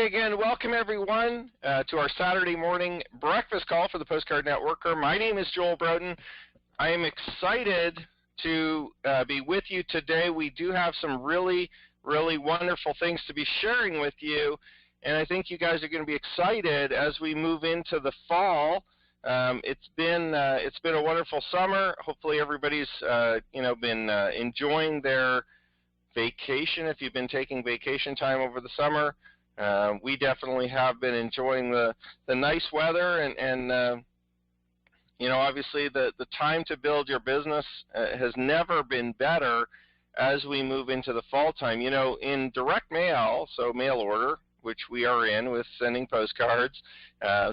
Okay, again, welcome everyone to our Saturday morning breakfast call for the Postcard Networker. My name is Joel Broughton. I am excited to be with you today. We do have some really wonderful things to be sharing with you, and I think you guys are going to be excited as we move into the fall. It's been a wonderful summer. Hopefully everybody's been enjoying their vacation. If you've been taking vacation time over the summer, we definitely have been enjoying the nice weather, and obviously the time to build your business has never been better as we move into the fall time. In direct mail, so mail order, which we are in with sending postcards,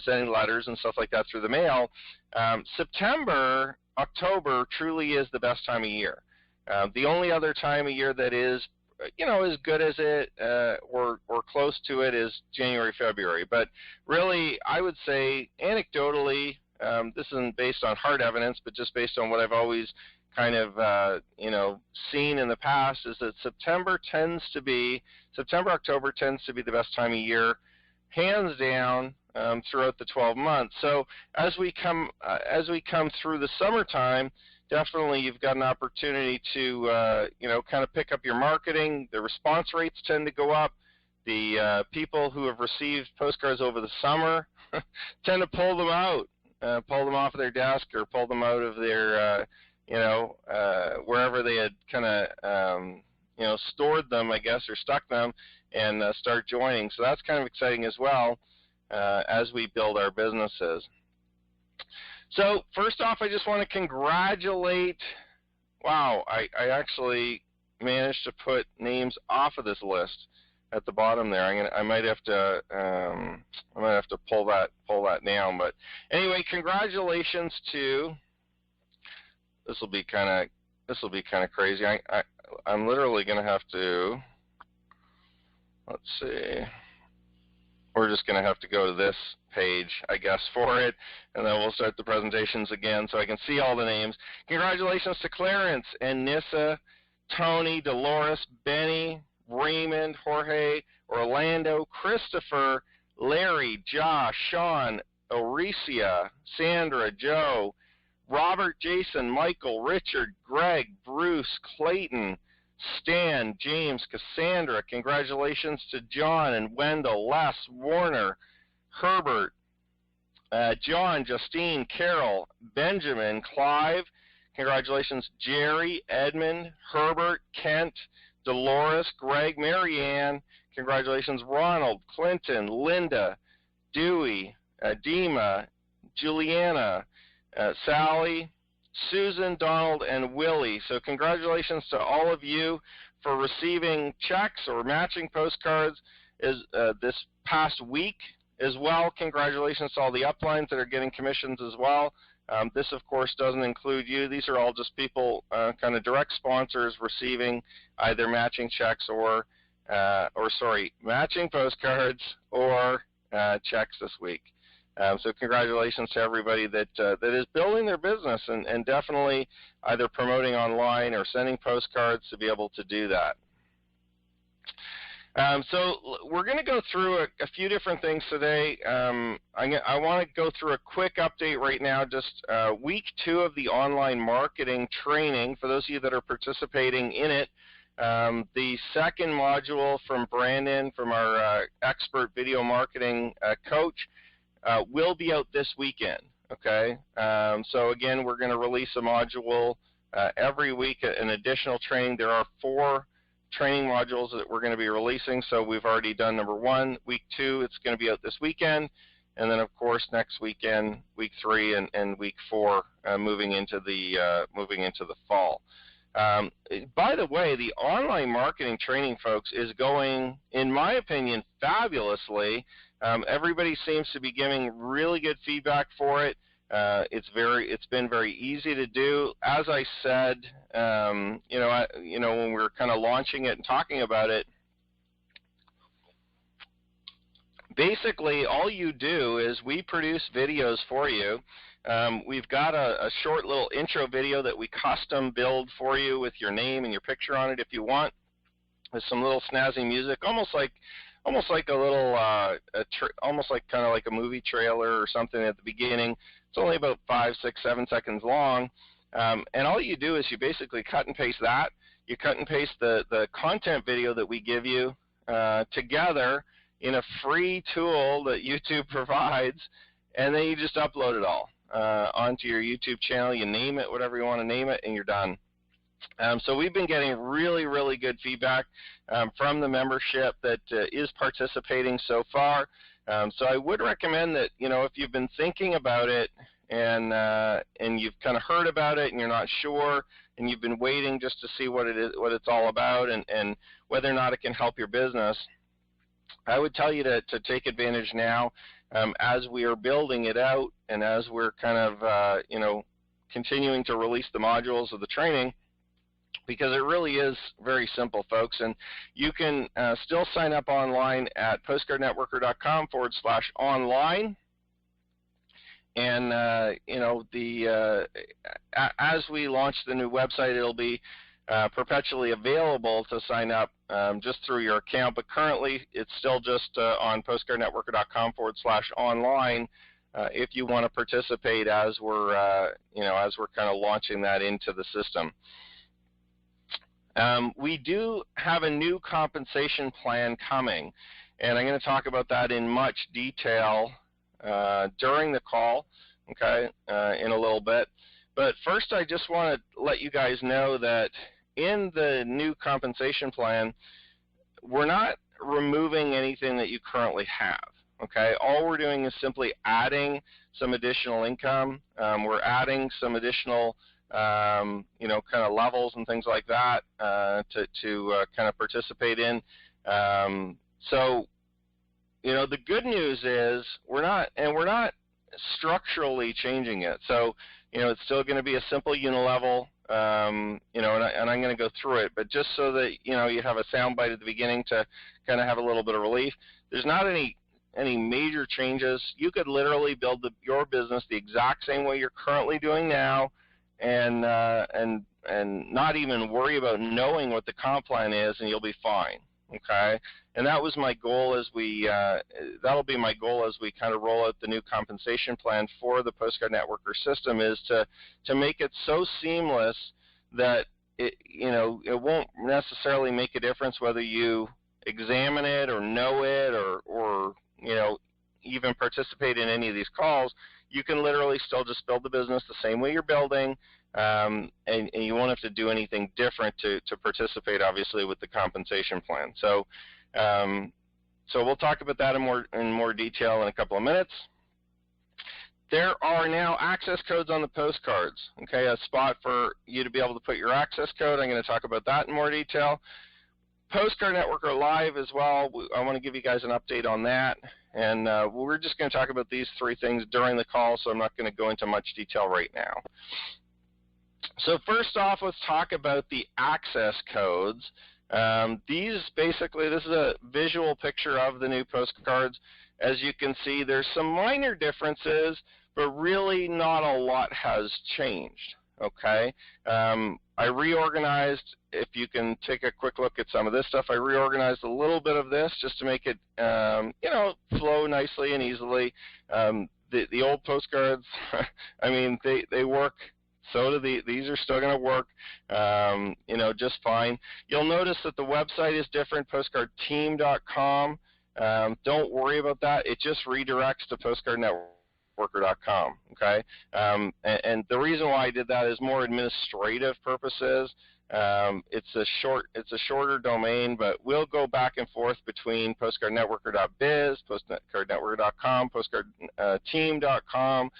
sending letters and stuff like that through the mail, September, October truly is the best time of year. The only other time of year that is as good as it or close to it is January, February. But really, I would say anecdotally, this isn't based on hard evidence, but just based on what I've always kind of seen in the past, is that September, October tends to be the best time of year, hands down, throughout the 12 months. So as we come through the summertime, definitely you've got an opportunity to kind of pick up your marketing. The response rates tend to go up. The people who have received postcards over the summer tend to pull them out, pull them off of their desk, or pull them out of their wherever they had kind of stored them, I guess, or stuck them, and start joining. So that's kind of exciting as well as we build our businesses. So first off, I just want to congratulate, wow, I actually managed to put names off of this list at the bottom there. I might have to pull that down. But anyway, congratulations to, this will be kind of crazy. I'm literally going to have to, let's see. We're just going to have to go to this page, I guess, for it, and then we'll start the presentations again so I can see all the names. Congratulations to Clarence and Nissa, Tony, Dolores, Benny, Raymond, Jorge, Orlando, Christopher, Larry, Josh, Sean, Oricia, Sandra, Joe, Robert, Jason, Michael, Richard, Greg, Bruce, Clayton, Stan, James, Cassandra. Congratulations to John and Wendell, Les, Warner, Herbert, John, Justine, Carol, Benjamin, Clive. Congratulations, Jerry, Edmund, Herbert, Kent, Dolores, Greg, Marianne. Congratulations, Ronald, Clinton, Linda, Dewey, Dima, Juliana, Sally, Susan, Donald, and Willie. So congratulations to all of you for receiving checks or matching postcards this past week as well. Congratulations to all the uplines that are getting commissions as well. This, of course, doesn't include you. These are all just people, kind of direct sponsors, receiving either matching checks matching postcards or checks this week. So congratulations to everybody that is building their business and definitely either promoting online or sending postcards to be able to do that. So we're going to go through a few different things today. I want to go through a quick update right now, just week 2 of the online marketing training. For those of you that are participating in it, the second module from Brandon, from our expert video marketing coach, will be out this weekend, okay? So again, we're going to release a module every week, an additional training. There are 4 training modules that we're going to be releasing. So we've already done number 1, week 2. It's going to be out this weekend, and then of course next weekend, week 3, and week 4, moving into the fall. By the way, the online marketing training, folks, is going, in my opinion, fabulously. Everybody seems to be giving really good feedback for it. It's been very easy to do. As I said, when we were kind of launching it and talking about it, basically all you do is we produce videos for you. We've got a short little intro video that we custom build for you with your name and your picture on it if you want, with some little snazzy music, almost like almost like a little, almost like kind of like a movie trailer or something at the beginning. It's only about 5, 6, 7 seconds long, and all you do is you basically cut and paste that. You cut and paste the content video that we give you together in a free tool that YouTube provides, and then you just upload it all onto your YouTube channel. You name it whatever you want to name it, and you're done. So we've been getting really, really good feedback from the membership that is participating so far. So I would recommend that, if you've been thinking about it and you've kind of heard about it and you're not sure and you've been waiting just to see what it's all about and whether or not it can help your business, I would tell you to take advantage now as we are building it out and as we're kind of, continuing to release the modules of the training, because it really is very simple, folks. And you can still sign up online at postcardnetworker.com/online. And, as we launch the new website, it'll be perpetually available to sign up just through your account. But currently, it's still just on postcardnetworker.com/online if you want to participate as we're, as we're kind of launching that into the system. We do have a new compensation plan coming, and I'm going to talk about that in much detail during the call, okay, in a little bit. But first, I just want to let you guys know that in the new compensation plan, we're not removing anything that you currently have, okay? All we're doing is simply adding some additional income. We're adding some additional kind of levels and things like that to kind of participate in. So, the good news is we're not structurally changing it. So, it's still going to be a simple unilevel, and I'm going to go through it. But just so that you have a soundbite at the beginning to kind of have a little bit of relief, there's not any major changes. You could literally build your business the exact same way you're currently doing now, and not even worry about knowing what the comp plan is, and you'll be fine. Okay, and that was my goal as we that'll be my goal as we kind of roll out the new compensation plan for the Postcard Networker system, is to make it so seamless that it won't necessarily make a difference whether you examine it or know it or even participate in any of these calls. You can literally still just build the business the same way you're building, and you won't have to do anything different to participate, obviously, with the compensation plan. So, so we'll talk about that in more detail in a couple of minutes. There are now access codes on the postcards, okay, a spot for you to be able to put your access code. I'm going to talk about that in more detail. Postcard Networker Live as well. I want to give you guys an update on that. And we're just going to talk about these three things during the call, so I'm not going to go into much detail right now. So first off, let's talk about the access codes. This is a visual picture of the new postcards. As you can see, there's some minor differences, but really not a lot has changed. Okay, I reorganized. If you can take a quick look at some of this stuff, I reorganized a little bit of this just to make it, flow nicely and easily. The old postcards, I mean, they work. So do these are still going to work, just fine. You'll notice that the website is different, postcardteam.com. Don't worry about that. It just redirects to postcardnetworker.com, okay? And the reason why I did that is more administrative purposes. It's a shorter domain, but we'll go back and forth between postcardnetworker.biz, postcardnetworker.com, postcardteam.com.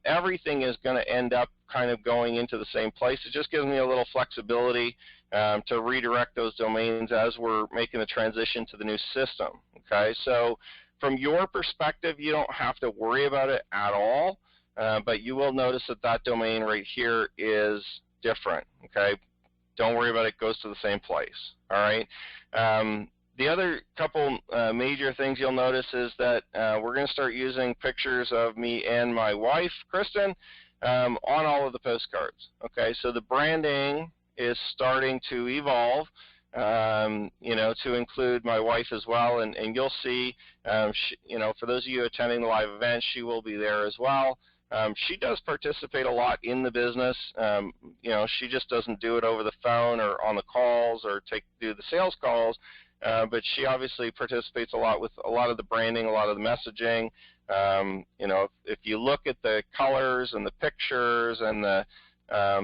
Everything is going to end up kind of going into the same place. It just gives me a little flexibility to redirect those domains as we're making the transition to the new system. Okay, so from your perspective, you don't have to worry about it at all, but you will notice that domain right here is different. Okay, don't worry about it. It goes to the same place. All right. The other couple major things you'll notice is that we're going to start using pictures of me and my wife, Kristen, on all of the postcards. Okay, so the branding is starting to evolve. to include my wife as well, and you'll see, for those of you attending the live event, she will be there as well. She does participate a lot in the business. She just doesn't do it over the phone or on the calls or do the sales calls, but she obviously participates a lot with a lot of the branding, a lot of the messaging. If you look at the colors and the pictures and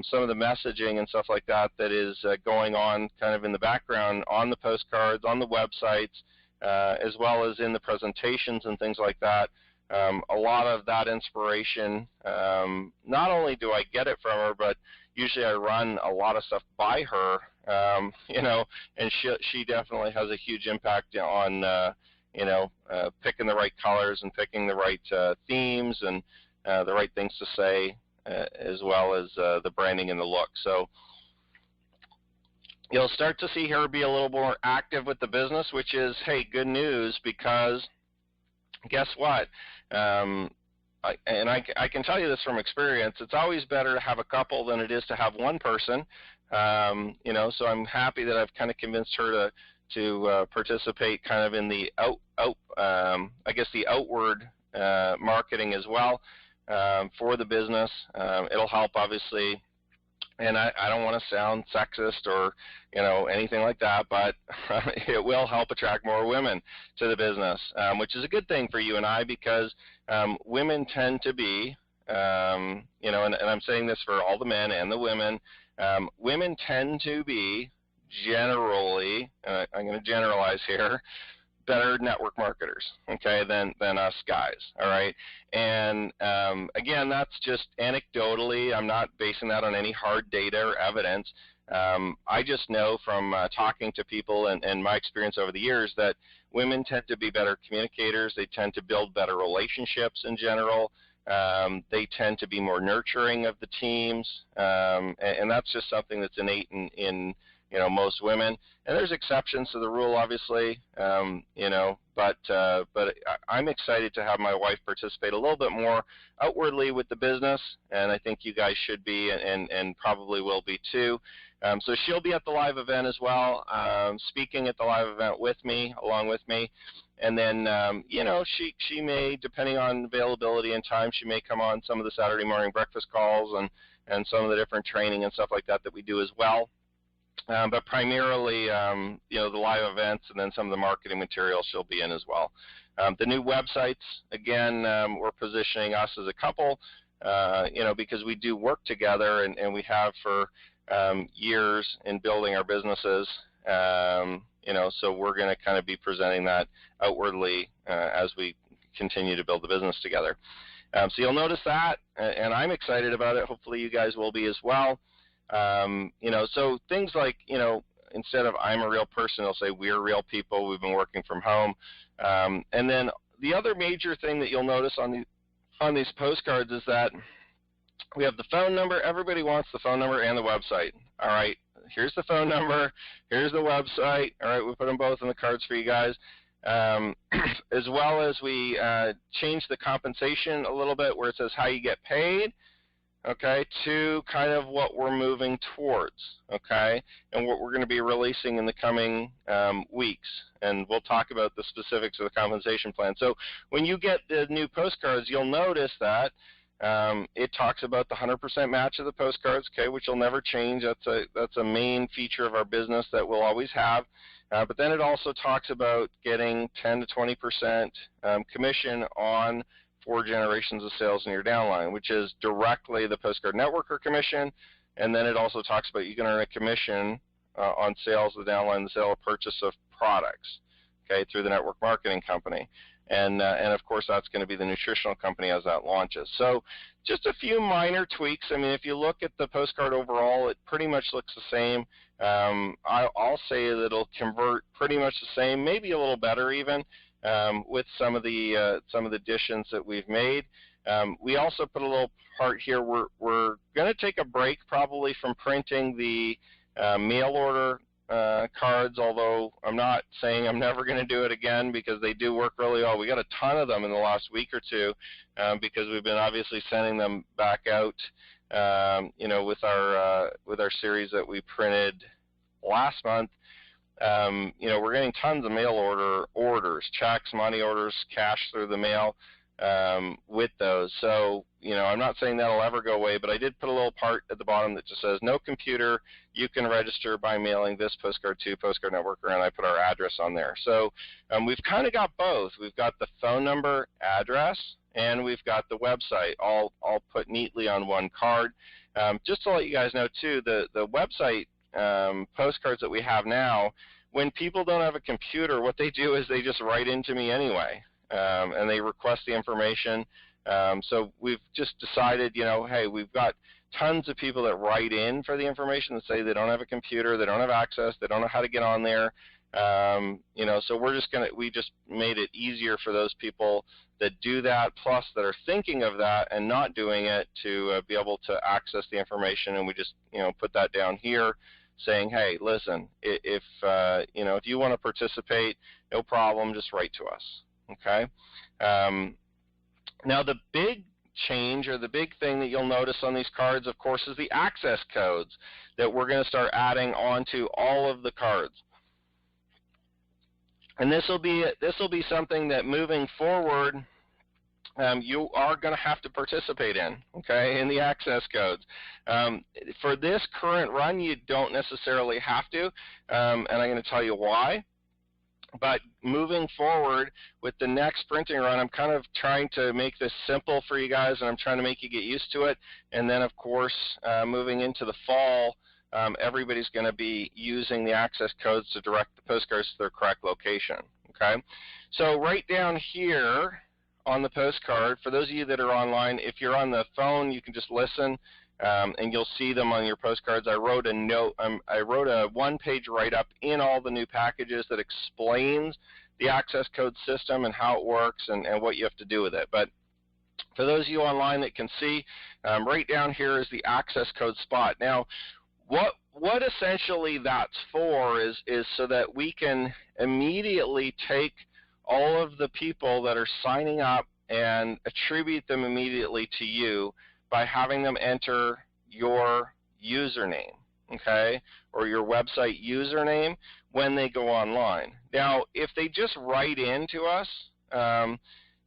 some of the messaging and stuff like that is going on kind of in the background on the postcards, on the websites, as well as in the presentations and things like that. A lot of that inspiration, not only do I get it from her, but usually I run a lot of stuff by her, and she definitely has a huge impact on, picking the right colors and picking the right themes and the right things to say, as well as the branding and the look. So you'll start to see her be a little more active with the business, which is, hey, good news, because guess what? I can tell you this from experience. It's always better to have a couple than it is to have one person. So I'm happy that I've kind of convinced her to participate kind of in the the outward marketing as well for the business. It'll help, obviously. And I don't want to sound sexist or, anything like that, but it will help attract more women to the business, which is a good thing for you and I, because women tend to be, and I'm saying this for all the men and the women, women tend to be generally, I'm going to generalize here, better network marketers, okay, than us guys, all right? And again, that's just anecdotally. I'm not basing that on any hard data or evidence. I just know from talking to people and my experience over the years that women tend to be better communicators. They tend to build better relationships in general. They tend to be more nurturing of the teams, and that's just something that's innate in most women. And there's exceptions to the rule, obviously, but I'm excited to have my wife participate a little bit more outwardly with the business, and I think you guys should be and probably will be too. So she'll be at the live event as well, speaking at the live event with me, along with me. And then, she may, depending on availability and time, she may come on some of the Saturday morning breakfast calls and some of the different training and stuff like that we do as well. But primarily, the live events and then some of the marketing material she'll be in as well. The new websites, again, we're positioning us as a couple, because we do work together and we have for years in building our businesses. So we're going to kind of be presenting that outwardly as we continue to build the business together. So you'll notice that, and I'm excited about it. Hopefully you guys will be as well. So things like, instead of I'm a real person, it'll say we're real people. We've been working from home. And then the other major thing that you'll notice on these postcards is that we have the phone number. Everybody wants the phone number and the website. All right, here's the phone number. Here's the website. All right, we put them both in the cards for you guys. As well as we changed the compensation a little bit, where it says how you get paid, okay, to kind of what we're moving towards, okay, and what we're going to be releasing in the coming weeks. And we'll talk about the specifics of the compensation plan. So when you get the new postcards, you'll notice that it talks about the 100% match of the postcards, okay, which will never change. That's a main feature of our business that we'll always have. But then it also talks about getting 10 to 20% commission on 4 generations of sales in your downline, which is directly the postcard networker commission. And then it also talks about you can earn a commission on sales of the downline, the sale or purchase of products, okay, through the network marketing company. And of course, that's going to be the nutritional company as that launches. So just a few minor tweaks. I mean, if you look at the postcard overall, it pretty much looks the same. I'll say that it'll convert pretty much the same, maybe a little better even, with some of the additions that we've made. We also put a little part here. We're going to take a break probably from printing the mail order cards, although I'm not saying I'm never going to do it again, because they do work really well. We got a ton of them in the last week or two, because we've been obviously sending them back out, with our series that we printed last month. You know, we're getting tons of mail orders, checks, money orders, cash through the mail with those. So, you know, I'm not saying that'll ever go away, but I did put a little part at the bottom that just says, no computer, you can register by mailing this postcard to Postcard Network, and I put our address on there. So we've kind of got both. We've got the phone number, address, and we've got the website all put neatly on one card. Just to let you guys know too, the website postcards that we have now, when people don't have a computer, what they do is they just write into me anyway, and they request the information. So we've just decided, you know, hey, we've got tons of people that write in for the information that say they don't have a computer, they don't have access, they don't know how to get on there. You know, so we just made it easier for those people that do that, plus that are thinking of that and not doing it, to be able to access the information. And we just, you know, put that down here, saying, hey, listen, if you know, if you want to participate, no problem, just write to us. Okay. Now the big change, or the big thing that you'll notice on these cards, of course, is the access codes that we're going to start adding onto all of the cards. And this will be something that moving forward, you are going to have to participate in, okay, in the access codes. For this current run, you don't necessarily have to, and I'm going to tell you why. But moving forward with the next printing run, I'm kind of trying to make this simple for you guys, and I'm trying to make you get used to it. And then, of course, moving into the fall, everybody's going to be using the access codes to direct the postcards to their correct location, okay? So right down here on the postcard, for those of you that are online, if you're on the phone, you can just listen, and you'll see them on your postcards. I wrote a note, I wrote a one-page write-up in all the new packages that explains the access code system and how it works and what you have to do with it. But for those of you online that can see, right down here is the access code spot. Now, what essentially that's for is so that we can immediately take all of the people that are signing up and attribute them immediately to you by having them enter your username, okay, or your website username when they go online. Now, if they just write in to us,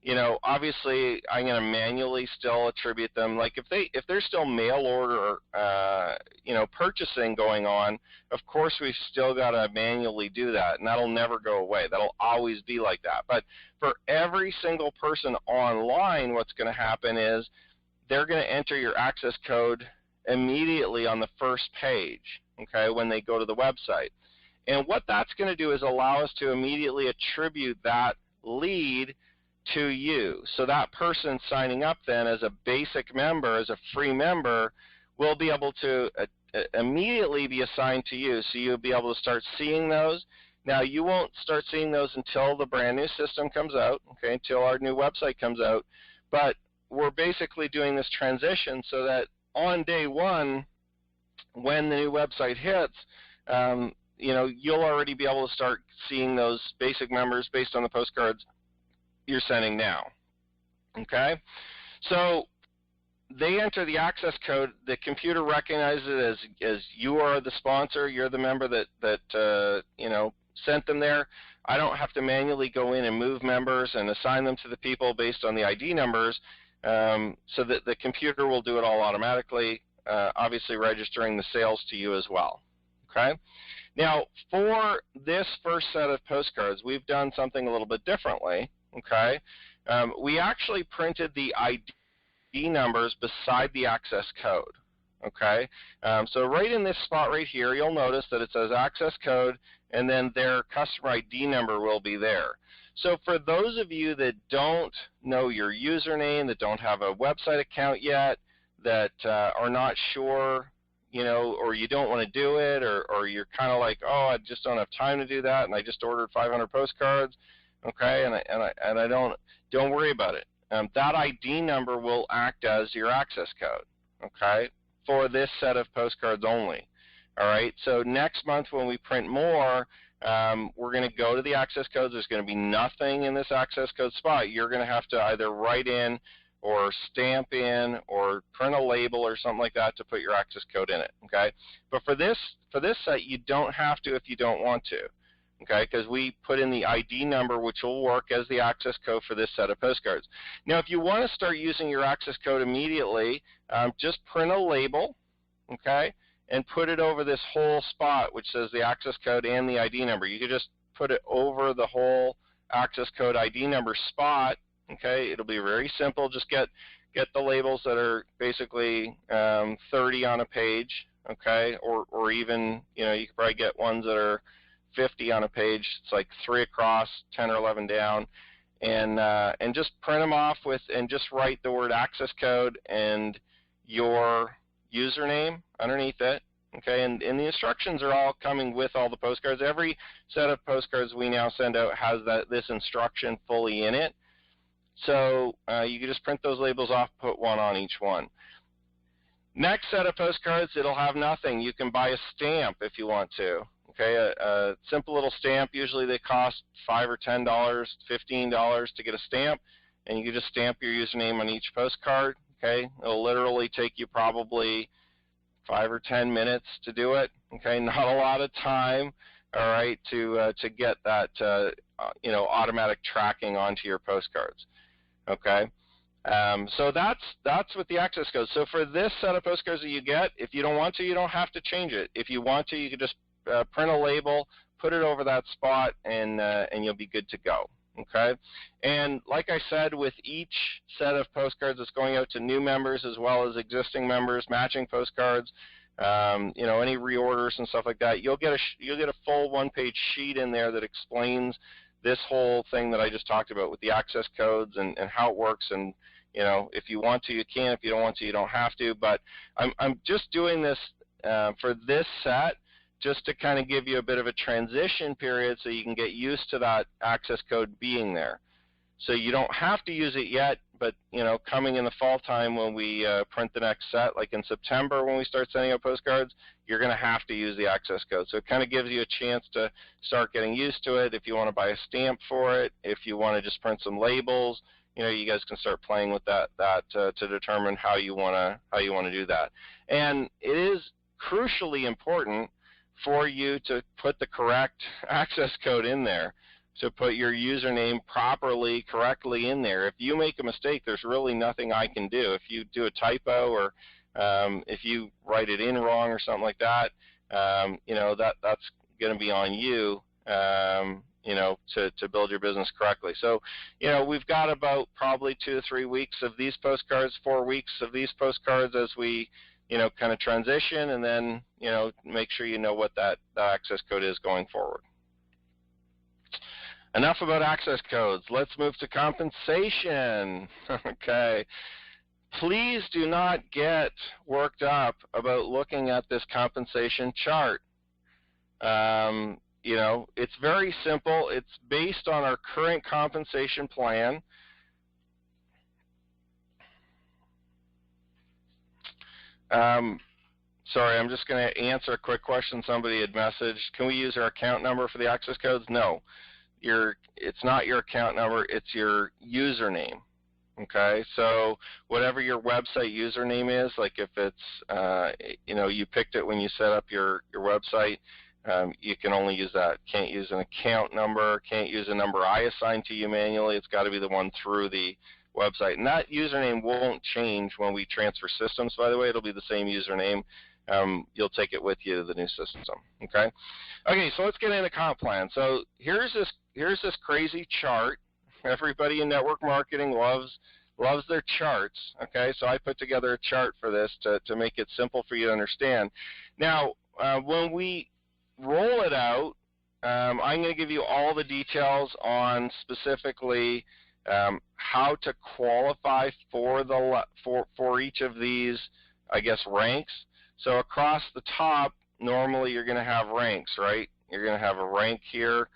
you know, obviously I'm going to manually still attribute them. Like if there's still mail order, you know, purchasing going on, of course we've still got to manually do that, and that'll never go away. That'll always be like that. But for every single person online, what's going to happen is they're going to enter your access code immediately on the first page, okay, when they go to the website. And what that's going to do is allow us to immediately attribute that lead to you. So that person signing up then as a basic member, as a free member, will be able to immediately be assigned to you. So you'll be able to start seeing those. Now, you won't start seeing those until the brand new system comes out, okay, until our new website comes out. But we're basically doing this transition so that on day one, when the new website hits, you know, you'll already be able to start seeing those basic members based on the postcards you're sending now, okay? So they enter the access code, the computer recognizes it as you are the sponsor, you're the member that you know, sent them there. I don't have to manually go in and move members and assign them to the people based on the ID numbers, so that the computer will do it all automatically, obviously registering the sales to you as well, okay? Now, for this first set of postcards, we've done something a little bit differently, okay? We actually printed the ID numbers beside the access code, okay? So right in this spot right here, you'll notice that it says access code, and then their customer ID number will be there. So for those of you that don't know your username, that don't have a website account yet, that are not sure, you know, or you don't want to do it, or you're kind of like, oh, I just don't have time to do that, and I just ordered 500 postcards, okay, and I don't worry about it. That ID number will act as your access code, okay, for this set of postcards only. All right, so next month when we print more, we're going to go to the access codes. There's going to be nothing in this access code spot. You're going to have to either write in or stamp in or print a label or something like that to put your access code in it, okay? But for this set, you don't have to if you don't want to. okay, because we put in the ID number, which will work as the access code for this set of postcards. Now, if you want to start using your access code immediately, just print a label, okay, and put it over this whole spot, which says the access code and the ID number. You could just put it over the whole access code ID number spot, okay. It'll be very simple. Just get the labels that are basically 30 on a page, okay, or even, you know, you could probably get ones that are 50 on a page. It's like 3 across, 10 or 11 down, and just print them off with, and just write the word access code and your username underneath it, okay, and the instructions are all coming with all the postcards. Every set of postcards we now send out has this instruction fully in it, so you can just print those labels off, put one on each one. Next set of postcards, it'll have nothing. You can buy a stamp if you want to, okay, a simple little stamp. Usually they cost $5 or $10, $15 to get a stamp, and you can just stamp your username on each postcard. Okay, it'll literally take you probably 5 or 10 minutes to do it. Okay, not a lot of time. All right, to get that you know, automatic tracking onto your postcards. Okay, so that's with the access code. So for this set of postcards that you get, if you don't want to, you don't have to change it. If you want to, you can just print a label, put it over that spot, and you'll be good to go. Okay, and like I said, with each set of postcards that's going out to new members as well as existing members, matching postcards, you know, any reorders and stuff like that, you'll get a full one-page sheet in there that explains this whole thing that I just talked about with the access codes and how it works. And you know, if you want to, you can. If you don't want to, you don't have to. But I'm just doing this for this set, just to kind of give you a bit of a transition period so you can get used to that access code being there. So you don't have to use it yet, but you know, coming in the fall time when we print the next set, like in September when we start sending out postcards, you're going to have to use the access code. So it kind of gives you a chance to start getting used to it. If you want to buy a stamp for it, if you want to just print some labels, you know, you guys can start playing with that to determine how you want to do that. And it is crucially important for you to put the correct access code in there, to put your username properly, correctly in there. If you make a mistake, there's really nothing I can do. If you do a typo, or if you write it in wrong or something like that, you know, that's going to be on you, you know, to build your business correctly. So, you know, we've got about probably 2 to 3 weeks of these postcards, 4 weeks of these postcards as we, you know, kind of transition, and then, you know, make sure you know what that access code is going forward. Enough about access codes. Let's move to compensation. Okay. Please do not get worked up about looking at this compensation chart. You know, it's very simple. It's based on our current compensation plan. Sorry, I'm just going to answer a quick question somebody had messaged. Can we use our account number for the access codes? No. It's not your account number, it's your username. Okay, so whatever your website username is, like if it's, you know, you picked it when you set up your website, you can only use that. Can't use an account number, can't use a number I assign to you manually. It's got to be the one through the website. And that username won't change when we transfer systems, by the way. It'll be the same username. You'll take it with you to the new system. Okay. Okay, so let's get into comp plan. So here's this crazy chart. Everybody in network marketing loves their charts. Okay, so I put together a chart for this to make it simple for you to understand. Now, when we roll it out, I'm going to give you all the details on specifically how to qualify for each of these, I guess, ranks. So across the top, normally you're going to have ranks, right? You're going to have a rank here,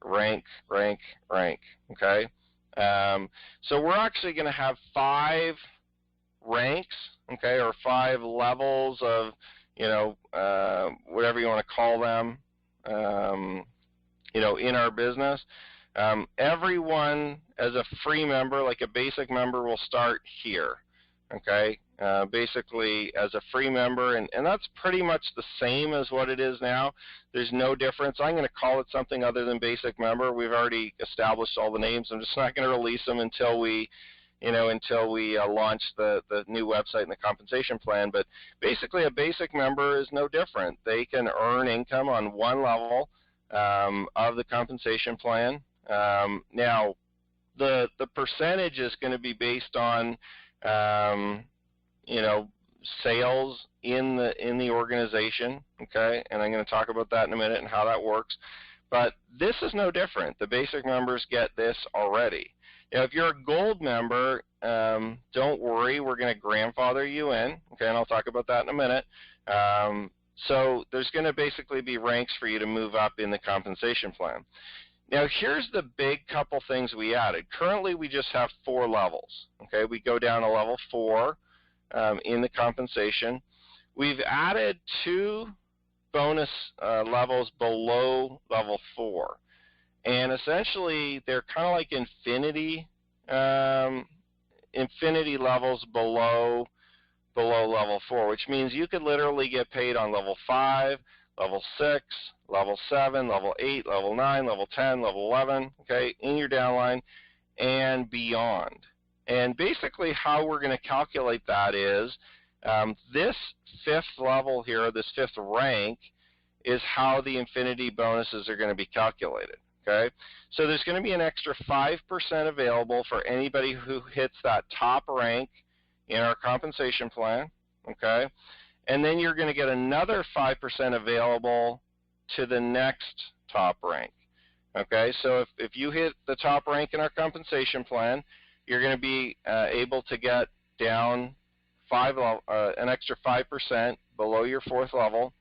rank, rank, rank, okay? So we're actually going to have 5 ranks, okay, or 5 levels of, you know, whatever you want to call them, you know, in our business. Everyone as a free member, like a basic member, will start here, okay? basically as a free member, and that's pretty much the same as what it is now. There's no difference. I'm going to call it something other than basic member. We've already established all the names. I'm just not going to release them until we launch the new website and the compensation plan. But basically a basic member is no different. They can earn income on one level of the compensation plan. Now, the percentage is going to be based on sales in the organization, okay? And I'm going to talk about that in a minute and how that works. But this is no different. The basic members get this already. Now, if you're a gold member, don't worry, we're going to grandfather you in, okay? And I'll talk about that in a minute. So there's going to basically be ranks for you to move up in the compensation plan. Now, here's the big couple things we added. Currently, we just have 4 levels, okay? We go down to level 4 in the compensation. We've added 2 bonus levels below level 4. And essentially, they're kind of like infinity levels below level 4, which means you could literally get paid on level 5, level 6, level 7, level 8, level 9, level 10, level 11, okay, in your downline and beyond. And basically how we're going to calculate that is this 5th level here, this 5th rank, is how the infinity bonuses are going to be calculated, okay? So there's going to be an extra 5% available for anybody who hits that top rank in our compensation plan, okay? And then you're going to get another 5% available to the next top rank, okay? So if you hit the top rank in our compensation plan, you're going to be able to get down an extra 5% below your 4th level.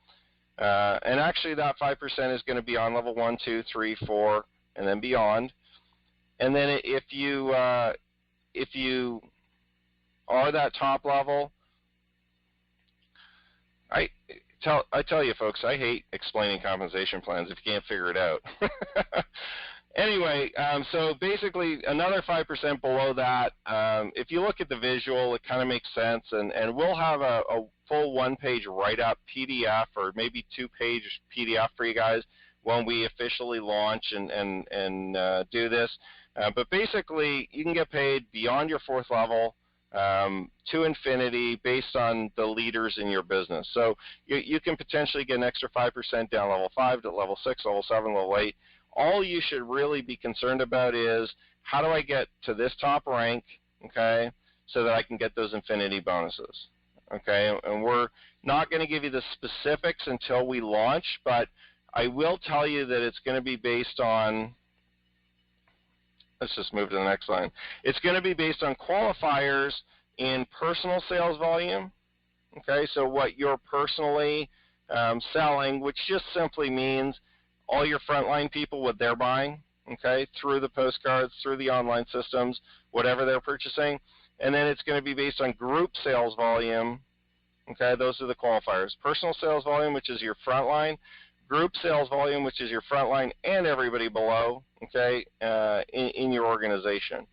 And actually that 5% is going to be on level 1, 2, 3, 4, and then beyond. And then if you are that top level, I tell you folks, I hate explaining compensation plans if you can't figure it out. Anyway, so basically another 5% below that. If you look at the visual, it kind of makes sense, and we'll have a full 1-page write-up PDF or maybe 2-page PDF for you guys when we officially launch and do this. But basically, you can get paid beyond your 4th level to infinity based on the leaders in your business. So you can potentially get an extra 5% down level 5 to level 6, level 7, level 8. All you should really be concerned about is how do I get to this top rank, okay, so that I can get those infinity bonuses, okay? And we're not going to give you the specifics until we launch, but I will tell you that it's going to be based on, let's just move to the next line. It's going to be based on qualifiers in personal sales volume, okay, so what you're personally selling, which just simply means all your frontline people, what they're buying, okay, through the postcards, through the online systems, whatever they're purchasing. And then it's going to be based on group sales volume, okay, those are the qualifiers. Personal sales volume, which is your frontline, group sales volume, which is your frontline and everybody below, okay, in your organization,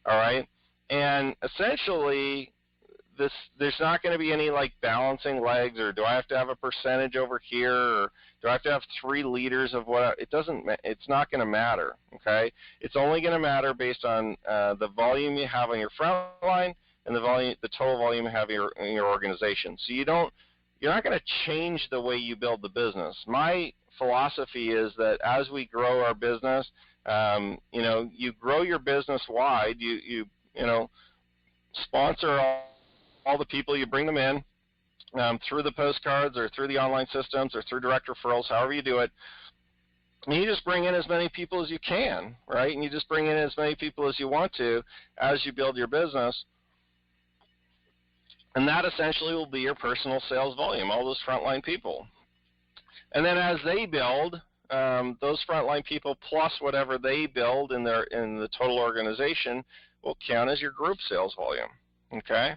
all right? And essentially, there's not going to be any like balancing legs, or do I have to have a percentage over here, or do I have to have 3 leaders of what? It's not going to matter, okay? It's only going to matter based on the volume you have on your front line and the total volume you have in your organization. So you're not going to change the way you build the business. My philosophy is that as we grow our business, you grow your business wide. You sponsor all the people, you bring them in through the postcards or through the online systems or through direct referrals, however you do it. And you just bring in as many people as you can, right? And you just bring in as many people as you want to as you build your business. And that essentially will be your personal sales volume, all those frontline people. And then as they build, those frontline people plus whatever they build in the total organization will count as your group sales volume, okay?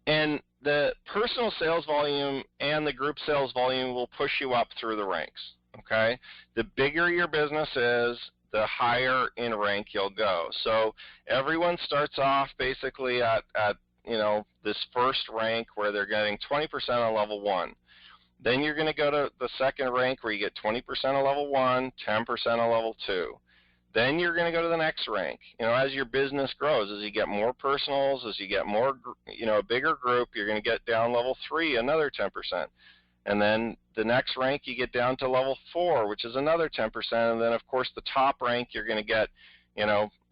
And the personal sales volume and the group sales volume will push you up through the ranks, okay? The bigger your business is, the higher in rank you'll go. So everyone starts off basically at this first rank where they're getting 20% on level 1. Then you're going to go to the second rank where you get 20% on level 1, 10% on level 2. Then you're going to go to the next rank. As your business grows, as you get more personals, as you get more, a bigger group, you're going to get down level 3, another 10%. And then the next rank you get down to level 4, which is another 10%. And then, of course, the top rank you're going to get,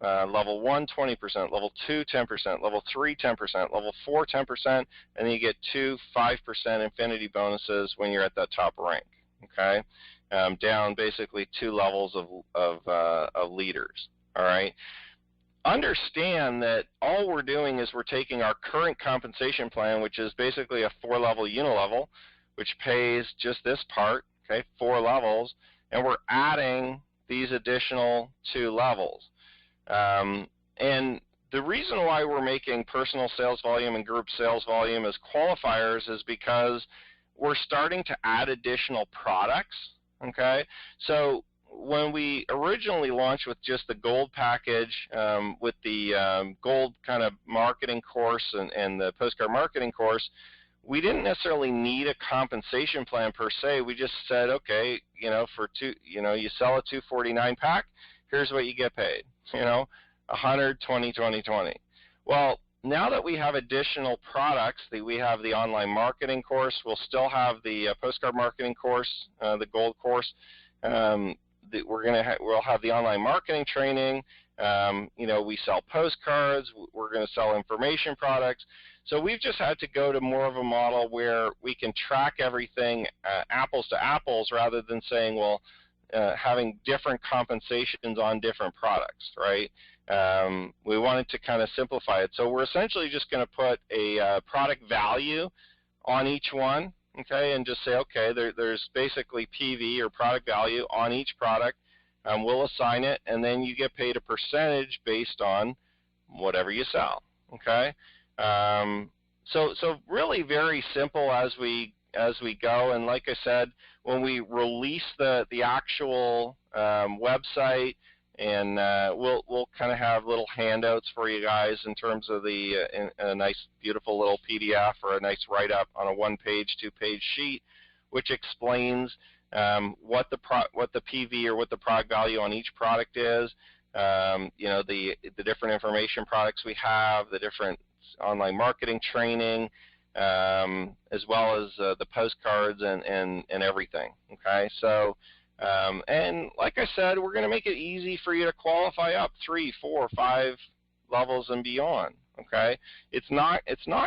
level 1, 20%, level 2, 10%, level 3, 10%, level 4, 10%, and then you get 2, 5% infinity bonuses when you're at that top rank, okay? Down basically 2 levels of leaders, all right? Understand that all we're doing is we're taking our current compensation plan, which is basically a 4-level unilevel, which pays just this part, okay, 4 levels, and we're adding these additional 2 levels. And the reason why we're making personal sales volume and group sales volume as qualifiers is because we're starting to add additional products, okay? So when we originally launched with just the gold package, with the gold kind of marketing course and the postcard marketing course, we didn't necessarily need a compensation plan per se. We just said, okay, for you sell a $249 pack, here's what you get paid, 100, 20, 20, 20. Well, now that we have additional products, we have the online marketing course, we'll still have the postcard marketing course, the gold course. We'll have the online marketing training. We sell postcards. We're going to sell information products. So we've just had to go to more of a model where we can track everything apples to apples rather than saying, well, having different compensations on different products, right? We wanted to kind of simplify it. So we're essentially just going to put a product value on each one, okay, and just say, okay, there's basically PV or product value on each product. We'll assign it, and then you get paid a percentage based on whatever you sell, okay? So really very simple as we go, and like I said, when we release the actual website, and we'll kind of have little handouts for you guys in terms of a nice beautiful little PDF or a nice write-up on a 1-page, 2-page sheet, which explains what the PV or what the product value on each product is, the different information products we have, the different online marketing training, as well as the postcards and everything, okay? So, and like I said, we're going to make it easy for you to qualify up 3, 4, 5 levels and beyond, okay? It's not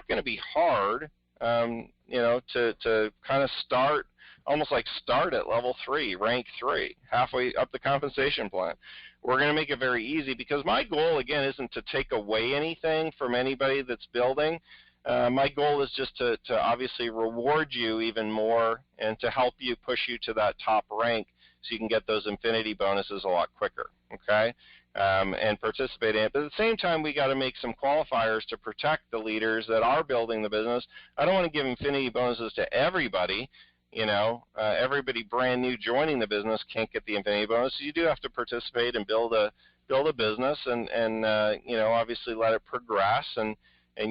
going to be hard, to kind of start, almost like start at level 3, rank 3, halfway up the compensation plan. We're going to make it very easy because my goal, again, isn't to take away anything from anybody that's building. My goal is just to obviously reward you even more and to help you push you to that top rank so you can get those infinity bonuses a lot quicker, okay, and participate in it. But at the same time, we got to make some qualifiers to protect the leaders that are building the business. I don't want to give infinity bonuses to everybody. Everybody brand new joining the business can't get the infinity bonus. So you do have to participate and build a business and obviously let it progress, and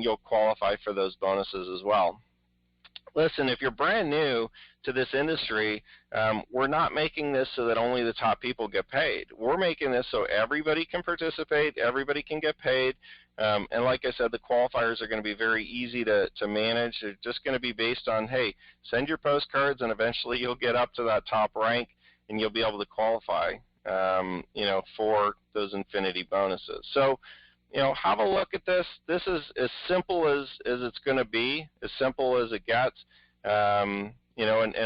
you'll qualify for those bonuses as well. Listen, if you're brand new to this industry, we're not making this so that only the top people get paid. We're making this so everybody can participate, everybody can get paid, and like I said, the qualifiers are going to be very easy to manage. They're just going to be based on, hey, send your postcards and eventually you'll get up to that top rank and you'll be able to qualify, for those infinity bonuses. So, have a look at this. This is as simple as it's going to be, as simple as it gets, and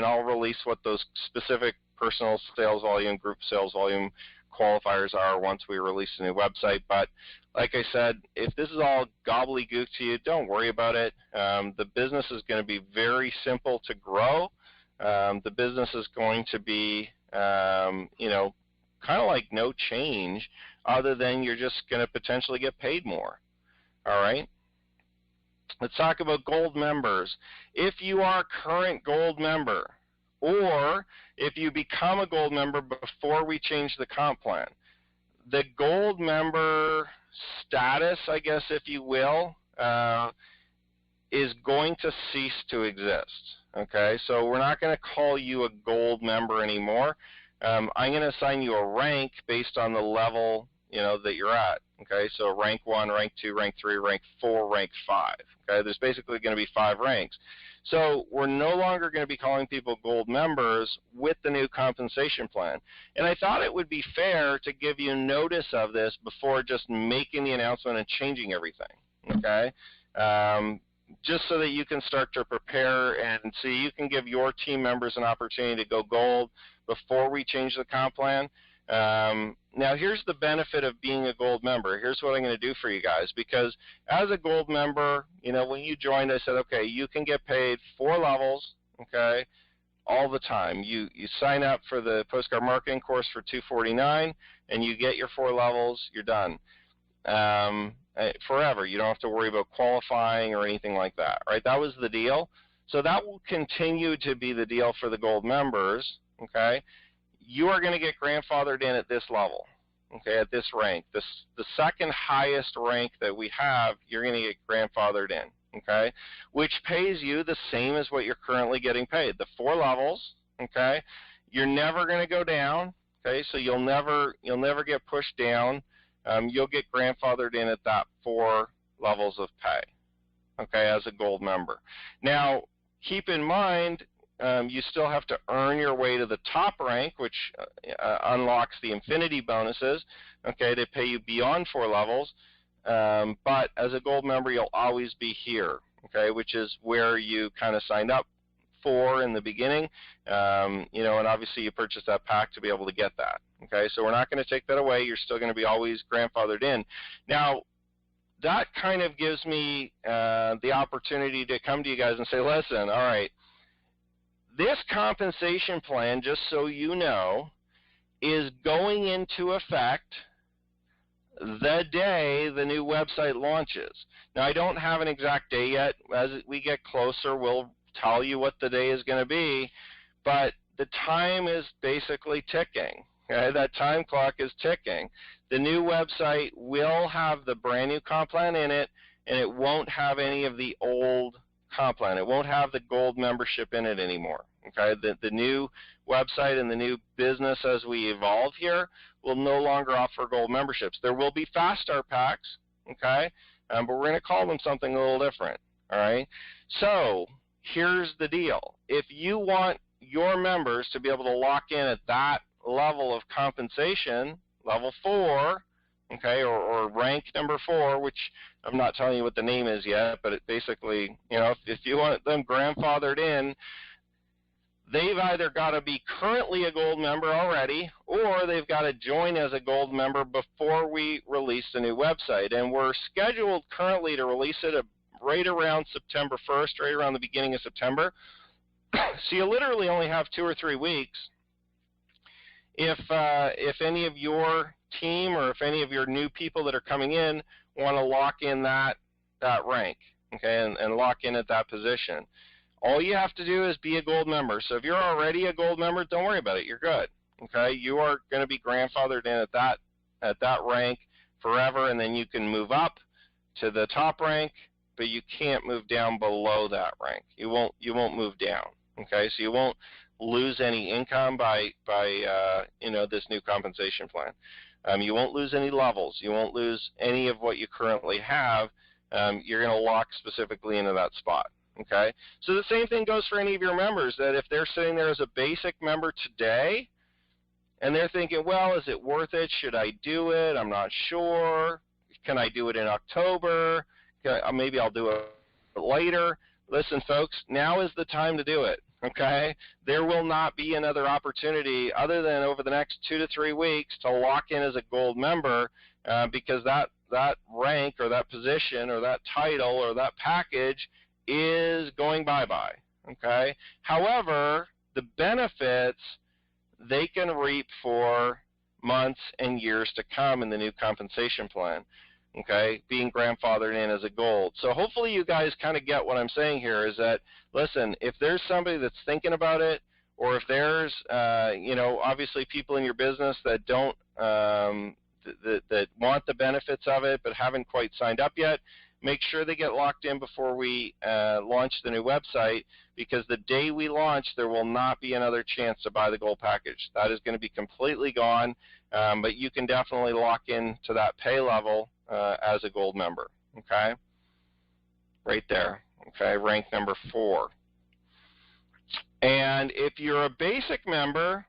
I'll release what those specific personal sales volume, group sales volume qualifiers are once we release a new website. But like I said, if this is all gobbledygook to you, don't worry about it. The business is going to be very simple to grow. The business is going to be, kind of like no change, other than you're just going to potentially get paid more. All right? Let's talk about gold members. If you are a current gold member, or if you become a gold member before we change the comp plan, the gold member status, I guess if you will, is going to cease to exist. Okay, so we're not going to call you a gold member anymore. I'm going to assign you a rank based on the level, that you're at. Okay, so rank 1, rank 2, rank 3, rank 4, rank 5. Okay, there's basically going to be 5 ranks. So we're no longer going to be calling people gold members with the new compensation plan. And I thought it would be fair to give you notice of this before just making the announcement and changing everything. Okay, just so that you can start to prepare and so you can give your team members an opportunity to go gold before we change the comp plan. Now here's the benefit of being a gold member. Here's what I'm going to do for you guys, because as a gold member, when you joined, I said, okay, you can get paid 4 levels, okay, all the time. You sign up for the postcard marketing course for $249 and you get your 4 levels, you're done. Forever. You don't have to worry about qualifying or anything like that, right? That was the deal. So that will continue to be the deal for the gold members, okay? You are going to get grandfathered in at this level, okay, at this rank. The second highest rank that we have, you're going to get grandfathered in, okay, which pays you the same as what you're currently getting paid, the 4 levels, okay? You're never going to go down, okay, so you'll never get pushed down. You'll get grandfathered in at that 4 levels of pay, okay, as a gold member. Now, keep in mind, you still have to earn your way to the top rank, which unlocks the infinity bonuses, okay, to pay you beyond 4 levels. But as a gold member, you'll always be here, okay, which is where you kind of signed up for in the beginning, and obviously you purchased that pack to be able to get that, okay? So we're not going to take that away. You're still going to be always grandfathered in. Now, that kind of gives me the opportunity to come to you guys and say, listen, all right, this compensation plan, just so you know, is going into effect the day the new website launches. Now, I don't have an exact day yet. As we get closer, we'll tell you what the day is going to be, but the time is basically ticking. Okay? That time clock is ticking. The new website will have the brand new comp plan in it, and it won't have any of the old comp plan. It won't have the gold membership in it anymore. Okay, the new website and the new business as we evolve here will no longer offer gold memberships. There will be fast start packs, okay, but we're going to call them something a little different. All right, so here's the deal. If you want your members to be able to lock in at that level of compensation, level 4, okay, or rank number 4, which I'm not telling you what the name is yet, but it basically, if you want them grandfathered in, they've either got to be currently a gold member already, or they've got to join as a gold member before we release the new website. And we're scheduled currently to release it right around September 1st, right around the beginning of September. So you literally only have 2 or 3 weeks. If any of your team or if any of your new people that are coming in want to lock in that rank, okay, and lock in at that position, all you have to do is be a gold member. So if you're already a gold member, don't worry about it. You're good. Okay, you are going to be grandfathered in at that rank forever, and then you can move up to the top rank, but you can't move down below that rank. You won't move down. Okay, so you won't lose any income by this new compensation plan. You won't lose any levels. You won't lose any of what you currently have. You're going to lock specifically into that spot. Okay, so the same thing goes for any of your members, that if they're sitting there as a basic member today and they're thinking, well, is it worth it? Should I do it? I'm not sure. Can I do it in October? Maybe I'll do it later. Listen, folks, now is the time to do it. Okay, there will not be another opportunity other than over the next 2 to 3 weeks to lock in as a gold member, because that rank or that position or that title or that package is going bye-bye, okay? However, the benefits they can reap for months and years to come in the new compensation plan, okay, being grandfathered in as a gold. So hopefully you guys kind of get what I'm saying here is that, listen, if there's somebody that's thinking about it, or if there's, obviously people in your business that don't, that want the benefits of it but haven't quite signed up yet, make sure they get locked in before we launch the new website, because the day we launch, there will not be another chance to buy the gold package. That is going to be completely gone, but you can definitely lock in to that pay level as a gold member, okay? Right there, okay, rank number 4. And if you're a basic member,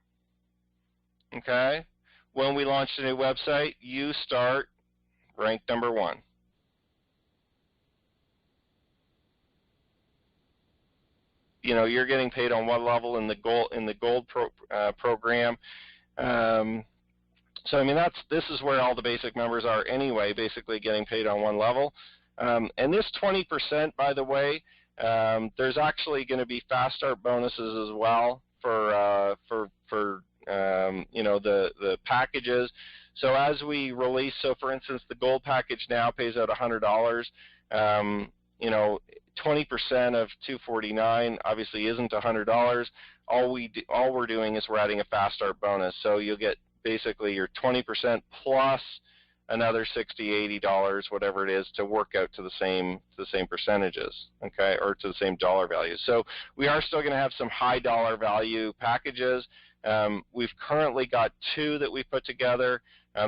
okay, when we launch the new website, you start rank number 1. You know, you're getting paid on one level in the gold program. So I mean, this is where all the basic members are anyway, basically getting paid on one level. And this 20%, by the way, there's actually going to be fast start bonuses as well for you know, the packages. So as we release, so for instance, the gold package now pays out $100. You know, 20% of $249 obviously isn't $100. All we're doing is we're adding a fast start bonus. So you'll get basically your 20% plus another $60, $80, whatever it is, to work out to the same percentages, okay, or to the same dollar value. So we are still going to have some high dollar value packages. We've currently got 2 that we've put together.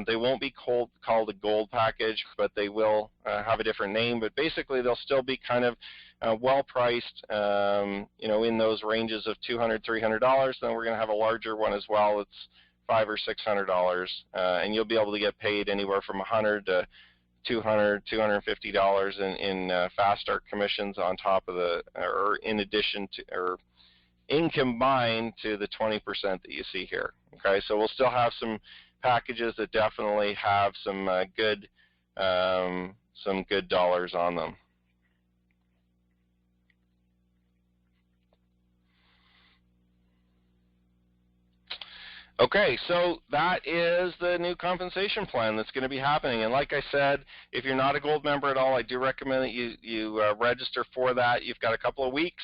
They won't be called a gold package, but they will have a different name. But basically, they'll still be kind of well priced, you know, in those ranges of $200, $300. Then we're going to have a larger one as well. It's $500 or $600, and you'll be able to get paid anywhere from $100 to $200, $250 in fast start commissions on top of the, or in addition to, or in combined to the 20% that you see here. Okay, so we'll still have some packages that definitely have some good dollars on them. Okay, so that is the new compensation plan that's going to be happening. And like I said, if you're not a gold member at all, I do recommend that you register for that. You've got a couple of weeks,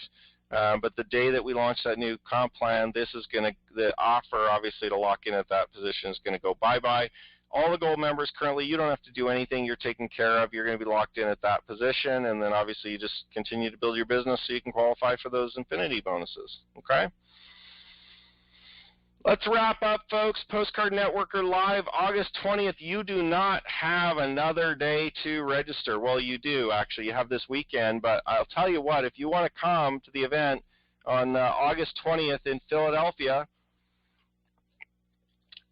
but the day that we launch that new comp plan, this is going to, the offer obviously to lock in at that position is going to go bye-bye. All the gold members currently, you don't have to do anything. You're taken care of. You're going to be locked in at that position, and then obviously you just continue to build your business so you can qualify for those infinity bonuses, okay? Let's wrap up, folks. Postcard Networker Live, August 20th. You do not have another day to register. Well, you do, actually. You have this weekend, but I'll tell you what, if you want to come to the event on August 20th in Philadelphia,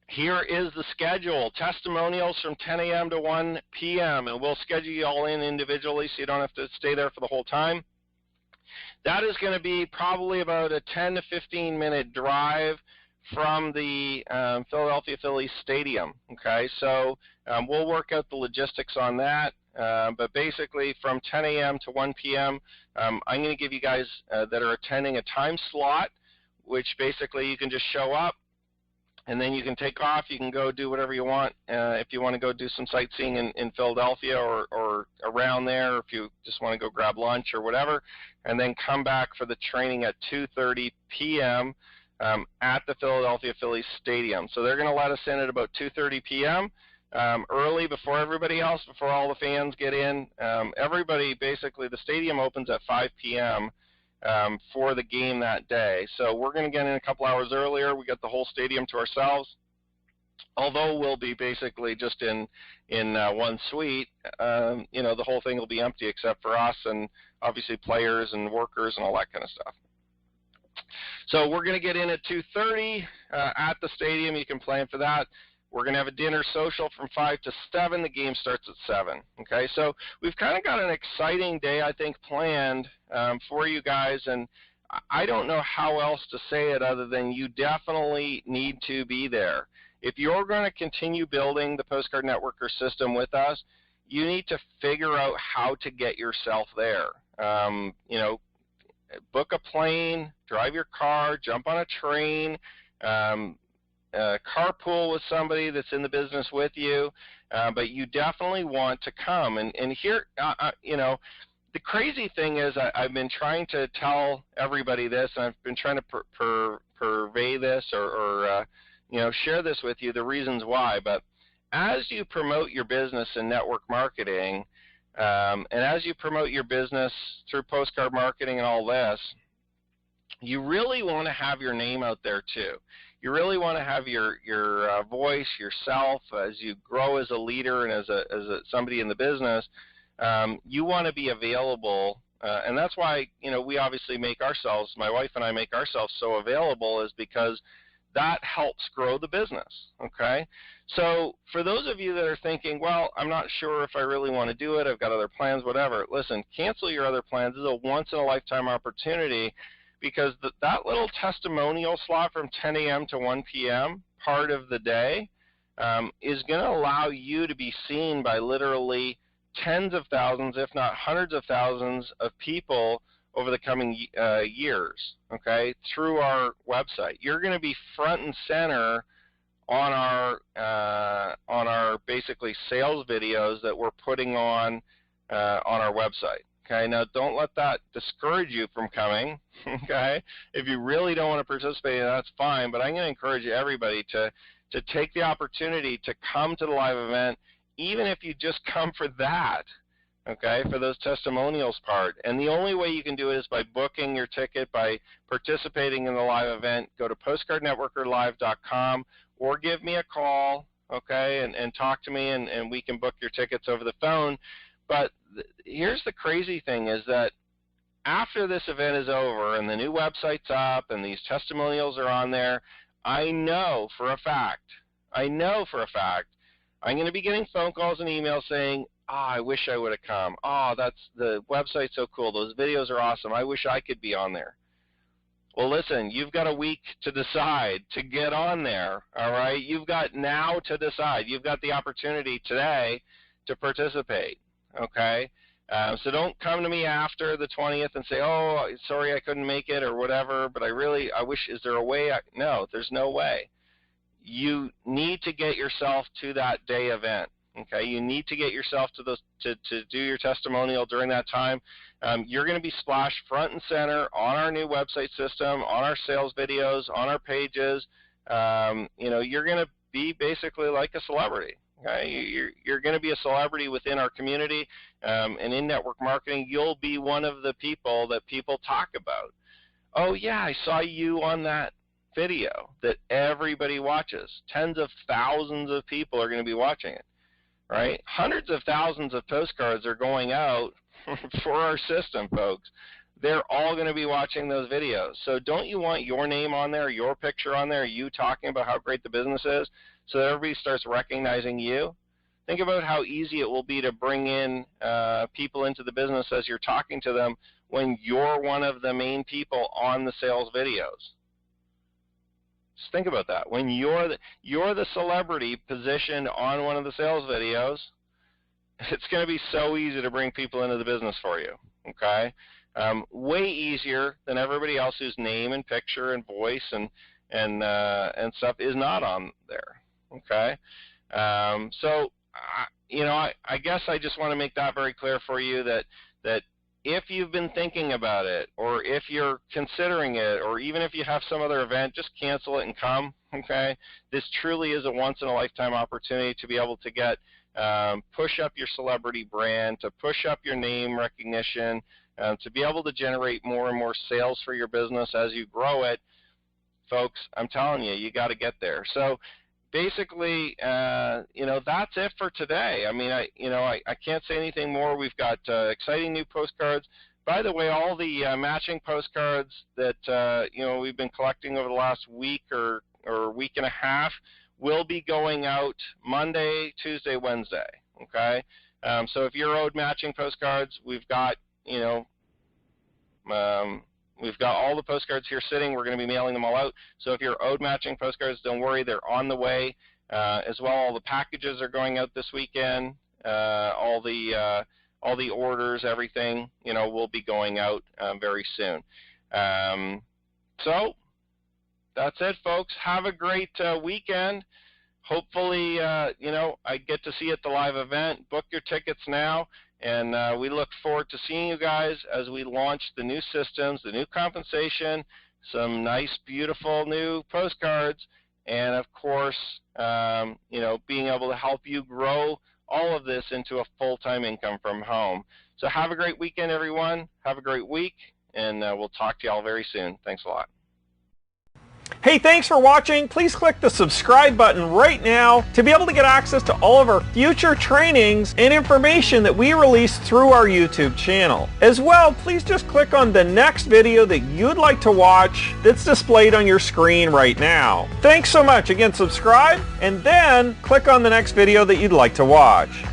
here is the schedule. Testimonials from 10 a.m. to 1 p.m., and we'll schedule you all in individually so you don't have to stay there for the whole time. That is going to be probably about a 10 to 15-minute drive from the Philadelphia Phillies Stadium, okay? So we'll work out the logistics on that, but basically from 10 a.m. to 1 p.m., I'm going to give you guys that are attending a time slot, which basically you can just show up, and then you can take off. You can go do whatever you want. If you want to go do some sightseeing in Philadelphia or around there, or if you just want to go grab lunch or whatever, and then come back for the training at 2:30 p.m., at the Philadelphia Phillies Stadium. So they're going to let us in at about 2:30 p.m., early, before everybody else, before all the fans get in. Everybody, basically, the stadium opens at 5 p.m. For the game that day. So we're going to get in a couple hours earlier. We got the whole stadium to ourselves. Although we'll be basically just in one suite, you know, the whole thing will be empty except for us and obviously players and workers and all that kind of stuff. So we're going to get in at 2:30 at the stadium. You can plan for that. We're going to have a dinner social from 5 to 7. The game starts at 7. Okay, so we've kind of got an exciting day, I think, planned for you guys, and I don't know how else to say it other than you definitely need to be there. If you're going to continue building the Postcard Networker system with us, you need to figure out how to get yourself there. You know, book a plane, drive your car, jump on a train, carpool with somebody that's in the business with you, but you definitely want to come. And here, you know, the crazy thing is I've been trying to tell everybody this, and I've been trying to purvey this or you know, share this with you, the reasons why. But as you promote your business in network marketing, And as you promote your business through postcard marketing and all this, you really want to have your name out there too. You really want to have your voice, yourself, as you grow as a leader and as somebody in the business. You want to be available, and that's why we obviously make ourselves, my wife and I make ourselves so available, is because that helps grow the business. Okay, so for those of you that are thinking, well, I'm not sure if I really want to do it, I've got other plans, whatever. Listen, cancel your other plans. This is a once in a lifetime opportunity, because that little testimonial slot from 10 a.m. to 1 p.m. part of the day is going to allow you to be seen by literally tens of thousands, if not hundreds of thousands of people over the coming years, okay, through our website. You're going to be front and center on our basically sales videos that we're putting on our website. Okay, now don't let that discourage you from coming. Okay, if you really don't want to participate, that's fine. But I'm going to encourage everybody to take the opportunity to come to the live event, even if you just come for that. Okay, for those testimonials part. And the only way you can do it is by booking your ticket, by participating in the live event. Go to postcardnetworkerlive.com or give me a call, okay, and talk to me, and we can book your tickets over the phone. But here's the crazy thing, is that after this event is over and the new website's up and these testimonials are on there, I know for a fact, I'm going to be getting phone calls and emails saying, I wish I would have come. The website's so cool. Those videos are awesome. I wish I could be on there. Well, listen, you've got a week to decide to get on there, all right? You've got now to decide. You've got the opportunity today to participate, okay? So don't come to me after the 20th and say, oh, sorry I couldn't make it or whatever, but I wish, is there a way? No, there's no way. You need to get yourself to that day event. Okay, you need to get yourself to do your testimonial during that time. You're going to be splashed front and center on our new website system, on our sales videos, on our pages. You're going to be basically like a celebrity. Okay, you're going to be a celebrity within our community, and in network marketing, you'll be one of the people that people talk about. Oh yeah, I saw you on that video that everybody watches. Tens of thousands of people are going to be watching it. Right? Hundreds of thousands of postcards are going out for our system, folks. They're all going to be watching those videos. So don't you want your name on there, your picture on there, you talking about how great the business is, so that everybody starts recognizing you? Think about how easy it will be to bring in people into the business as you're talking to them when you're one of the main people on the sales videos. Just think about that. When you're the celebrity positioned on one of the sales videos, it's going to be so easy to bring people into the business for you. Okay, way easier than everybody else whose name and picture and voice and stuff is not on there. Okay, so I guess I just want to make that very clear for you that if you've been thinking about it, or if you're considering it, or even if you have some other event, just cancel it and come, okay? This truly is a once-in-a-lifetime opportunity to be able to get, push up your celebrity brand, to push up your name recognition, to be able to generate more and more sales for your business as you grow it. Folks, I'm telling you, you got to get there. So basically, that's it for today. I mean, I can't say anything more. We've got exciting new postcards. By the way, all the matching postcards that we've been collecting over the last week or week and a half will be going out Monday, Tuesday, Wednesday. Okay, so if you're owed matching postcards, we've got we've got all the postcards here sitting. We're going to be mailing them all out. So if you're owed matching postcards, don't worry, they're on the way. As well, all the packages are going out this weekend. All the orders, everything, will be going out very soon. So that's it, folks. Have a great weekend. Hopefully, I get to see you at the live event. Book your tickets now. And we look forward to seeing you guys as we launch the new systems, the new compensation, some nice, beautiful new postcards, and of course, being able to help you grow all of this into a full-time income from home. So have a great weekend, everyone. Have a great week, and we'll talk to you all very soon. Thanks a lot. Hey, thanks for watching. Please click the subscribe button right now to be able to get access to all of our future trainings and information that we release through our YouTube channel. As well, please just click on the next video that you'd like to watch that's displayed on your screen right now. Thanks so much. Again, subscribe and then click on the next video that you'd like to watch.